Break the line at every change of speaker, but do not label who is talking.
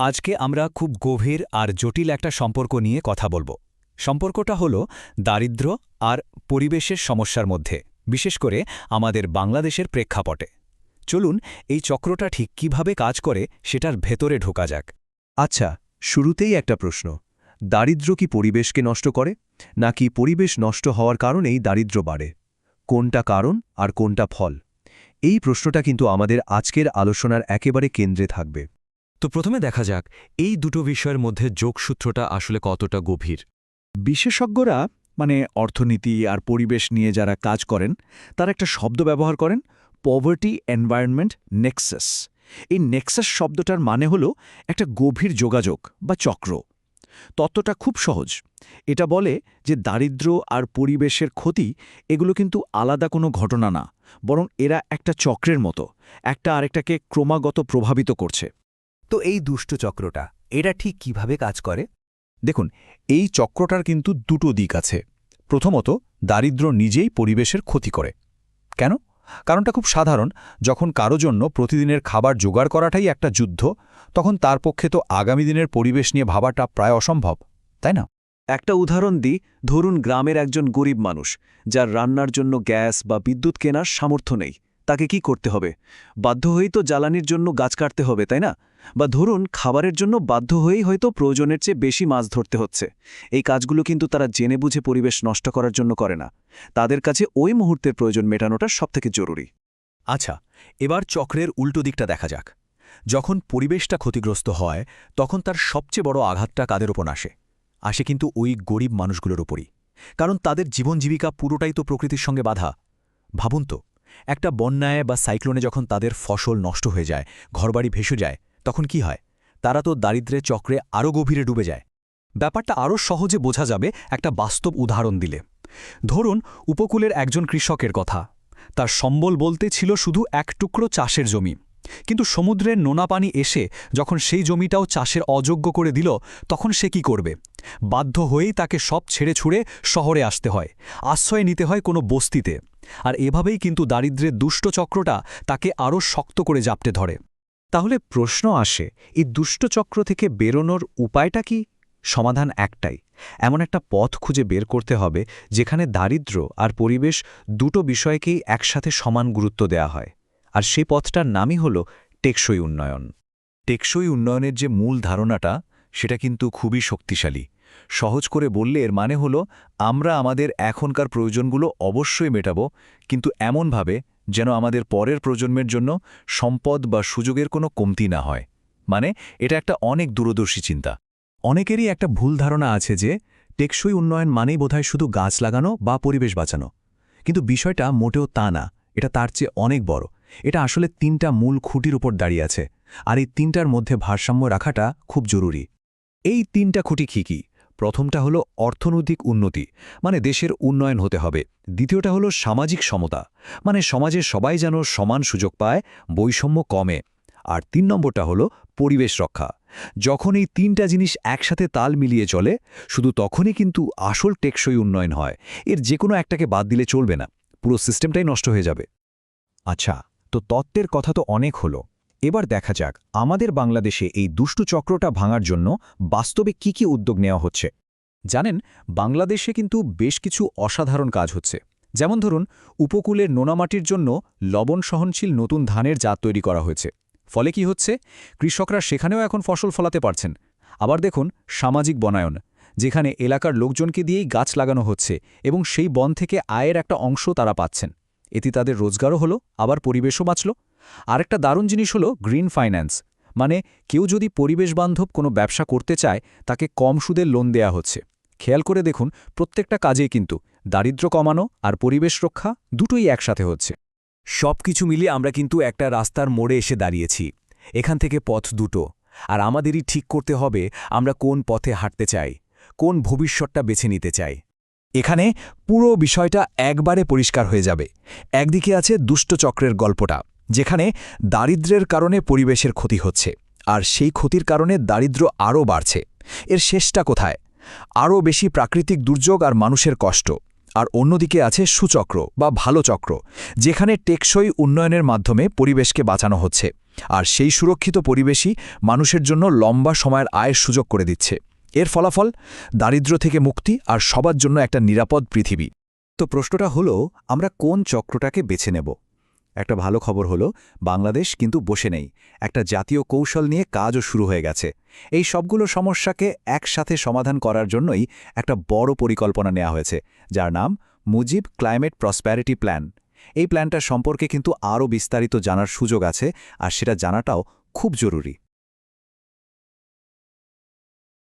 আজকে আমরা খুব গভীর আর জটিল একটা সম্পর্ক নিয়ে কথা বলবো। সম্পর্কটা হলো দারিদ্র্য আর পরিবেশের সমস্যার মধ্যে, বিশেষ করে আমাদের বাংলাদেশের প্রেক্ষাপটে। চলুন এই চক্রটা ঠিক কিভাবে কাজ করে সেটার ভেতরে ঢোকা যাক।
আচ্ছা, শুরুতেই একটা প্রশ্ন। দারিদ্র্য কি পরিবেশকে নষ্ট করে, নাকি পরিবেশ নষ্ট হওয়ার কারণেই দারিদ্র্য বাড়ে? কোনটা কারণ আর কোনটা ফল? এই প্রশ্নটা কিন্তু আমাদের আজকের আলোচনার একেবারে কেন্দ্রে থাকবে।
তো প্রথমে দেখা যাক এই দুটো বিষয়ের মধ্যে যোগসূত্রটা আসলে কতটা গভীর।
বিশেষজ্ঞরা অর্থনীতি আর পরিবেশ নিয়ে যারা কাজ করেন তারা একটা শব্দ ব্যবহার করেন, পভার্টি এনভায়রনমেন্ট নেক্সাস। এই নেক্সাস শব্দটার মানে হলো একটা গভীর যোগাযোগ বা চক্র। তত্ত্বটা খুব সহজ। এটা বলে যে দারিদ্র্য আর পরিবেশের ক্ষতি এগুলো কিন্তু আলাদা কোনো ঘটনা না, বরং এরা একটা চক্রের মতো, একটা আরেকটাকে ক্রমাগত প্রভাবিত করছে।
তো এই দুষ্ট চক্রটা এটা ঠিক কিভাবে কাজ করে?
দেখুন, এই চক্রটার কিন্তু দুটো দিক আছে। প্রথমত, দারিদ্র্য নিজেই পরিবেশের ক্ষতি করে। কেন? কারণটা খুব সাধারণ। যখন কারো জন্য প্রতিদিনের খাবার জোগাড় করাটাই একটা যুদ্ধ, তখন তার পক্ষে তো আগামী দিনের পরিবেশ নিয়ে ভাবাটা প্রায় অসম্ভব, তাই না? একটা উদাহরণ দিই, ধরুন গ্রামের একজন গরিব মানুষ যার রান্নার জন্য গ্যাস বা বিদ্যুৎ কেনার সামর্থ্য নেই। তাকে কি করতে হবে? বাধ্য হয়েই তো জ্বালানির জন্য গাছ কাটতে হবে, তাই না? বা ধরুন খাবারের জন্য বাধ্য হয়েই হয়তো প্রয়োজনের চেয়ে বেশি মাছ ধরতে হচ্ছে। এই কাজগুলো কিন্তু তারা জেনে বুঝে পরিবেশ নষ্ট করার জন্য করে না। তাদের কাছে ওই মুহূর্তের প্রয়োজন মেটানোটা সবথেকে জরুরি।
আচ্ছা, এবার চক্রের উল্টো দিকটা দেখা যাক। যখন পরিবেশটা ক্ষতিগ্রস্ত হয় তখন তার সবচেয়ে বড় আঘাতটা কাদের ওপর আসে কিন্তু ওই গরিব মানুষগুলোর ওপরই। কারণ তাদের জীবন জীবিকা পুরোটাই তো প্রকৃতির সঙ্গে বাধা। ভাবুন তো, একটা বন্যায় বা সাইক্লোনে যখন তাদের ফসল নষ্ট হয়ে যায়, ঘরবাড়ি ভেসে যায়, তখন কি হয়? তারা তো দারিদ্র্যের চক্রে আরও গভীরে ডুবে যায়। ব্যাপারটা আরও সহজে বোঝা যাবে একটা বাস্তব উদাহরণ দিলে। ধরুন উপকূলের একজন কৃষকের কথা। তার সম্বল বলতে ছিল শুধু এক টুকরো চাষের জমি। কিন্তু সমুদ্রের নোনা পানি এসে যখন সেই জমিটাও চাষের অযোগ্য করে দিল, তখন সে কি করবে? বাধ্য হয়েই তাকে সব ছেড়ে ছুড়ে শহরে আসতে হয়, আশ্রয় নিতে হয় কোনো বস্তিতে। আর এভাবেই কিন্তু দারিদ্র্যের দুষ্ট চক্রটা তাকে আরও শক্ত করে জাপটে ধরে।
তাহলে প্রশ্ন আসে, এই দুষ্ট চক্র থেকে বেরোনোর উপায়টা কি? সমাধান একটাই, এমন একটা পথ খুঁজে বের করতে হবে যেখানে দারিদ্র্য আর পরিবেশ দুটো বিষয়কেই একসাথে সমান গুরুত্ব দেয়া হয়। আর সেই পথটার নামই হল টেকসই উন্নয়ন।
টেকসই উন্নয়নের যে মূল ধারণাটা, সেটা কিন্তু খুবই শক্তিশালী। সহজ করে বললে এর মানে হলো, আমরা আমাদের এখনকার প্রয়োজনগুলো অবশ্যই মেটাব, কিন্তু এমনভাবে যেন আমাদের পরের প্রজন্মের জন্য সম্পদ বা সুযোগের কোনো কমতি না হয়। মানে এটা একটা অনেক দূরদর্শী চিন্তা।
অনেকেরই একটা ভুল ধারণা আছে যে টেকসই উন্নয়ন মানেই বোধহয় শুধু গাছ লাগানো বা পরিবেশ বাঁচানো। কিন্তু বিষয়টা মোটেও তা না, এটা তার চেয়ে অনেক বড়। এটা আসলে তিনটা মূল খুঁটির উপর দাঁড়িয়ে আছে, আর এই তিনটার মধ্যে ভারসাম্য রাখাটা খুব জরুরি।
এই তিনটা খুঁটি কি? প্রথমটা হলো অর্থনৈতিক উন্নতি, মানে দেশের উন্নয়ন হতে হবে। দ্বিতীয়টা হলো সামাজিক সমতা, মানে সমাজে সবাই যেন সমান সুযোগ পায়, বৈষম্য কমে। আর ৩ নম্বরটা হলো পরিবেশ রক্ষা। যখন এই তিনটা জিনিস একসাথে তাল মিলিয়ে চলে, শুধু তখনই কিন্তু আসল টেকসই উন্নয়ন হয়। এর যে কোনো একটাকে বাদ দিলে চলবে না, পুরো সিস্টেমটাই নষ্ট হয়ে যাবে।
আচ্ছা, তো তত্ত্বের কথা তো অনেক হলো। এবার দেখা যাক আমাদের বাংলাদেশে এই দুষ্টু চক্রটা ভাঙার জন্য বাস্তবে কি উদ্যোগ নেওয়া হচ্ছে। জানেন, বাংলাদেশে কিন্তু বেশ কিছু অসাধারণ কাজ হচ্ছে। যেমন ধরুন, উপকূলের নোনামাটির জন্য লবণ সহনশীল নতুন ধানের জাত তৈরি করা হয়েছে। ফলে কি হচ্ছে? কৃষকরা সেখানেও এখন ফসল ফলাতে পারছেন। আবার দেখুন সামাজিক বনায়ন, যেখানে এলাকার লোকজনকে দিয়েই গাছ লাগানো হচ্ছে এবং সেই বন থেকে আয়ের একটা অংশ তারা পাচ্ছেন। এতে তাদের রোজগারও হলো, আবার পরিবেশও বাঁচল। আরেকটা দারুণ জিনিস হলো গ্রিন ফাইন্যান্স, মানে কেউ যদি পরিবেশবান্ধব কোনো ব্যবসা করতে চায় তাকে কম সুদের লোন দেয়া হচ্ছে। খেয়াল করে দেখুন, প্রত্যেকটা কাজেই কিন্তু দারিদ্র্য কমানো আর পরিবেশ রক্ষা দুটোই একসাথে হচ্ছে।
সব কিছু মিলিয়ে আমরা কিন্তু একটা রাস্তার মোড়ে এসে দাঁড়িয়েছি। এখান থেকে পথ দুটো, আর আমাদেরই ঠিক করতে হবে আমরা কোন পথে হাঁটতে চাই, কোন ভবিষ্যৎটা বেছে নিতে চাই।
এখানে পুরো বিষয়টা একবারে পরিষ্কার হয়ে যাবে। একদিকে আছে দুষ্ট চক্রের গল্পটা, যেখানে দারিদ্র্যের কারণে পরিবেশের ক্ষতি হচ্ছে, আর সেই ক্ষতির কারণে দারিদ্র্য আরও বাড়ছে। এর শেষটা কোথায়? আরও বেশি প্রাকৃতিক দুর্যোগ আর মানুষের কষ্ট। আর অন্যদিকে আছে সুচক্র বা ভালো চক্র, যেখানে টেকসই উন্নয়নের মাধ্যমে পরিবেশকে বাঁচানো হচ্ছে। আর সেই সুরক্ষিত পরিবেশই মানুষের জন্য লম্বা সময়ের আয়ের সুযোগ করে দিচ্ছে। এর ফলাফল দারিদ্র্য থেকে মুক্তি আর সবার জন্য একটা নিরাপদ পৃথিবী। তো প্রশ্নটা হলো, আমরা কোন চক্রটাকে বেছে নেব? একটা ভালো খবর হলো, বাংলাদেশ কিন্তু বসে নেই। একটা জাতীয় কৌশল নিয়ে কাজও শুরু হয়ে গেছে। এই সবগুলো সমস্যাকে একসাথে সমাধান করার জন্যই একটা বড় পরিকল্পনা নেওয়া হয়েছে, যার নাম মুজিব ক্লাইমেট প্রসপ্যারিটি প্ল্যান। এই প্ল্যানটা সম্পর্কে কিন্তু আরও বিস্তারিত জানার সুযোগ আছে, আর সেটা জানাটাও খুব জরুরি।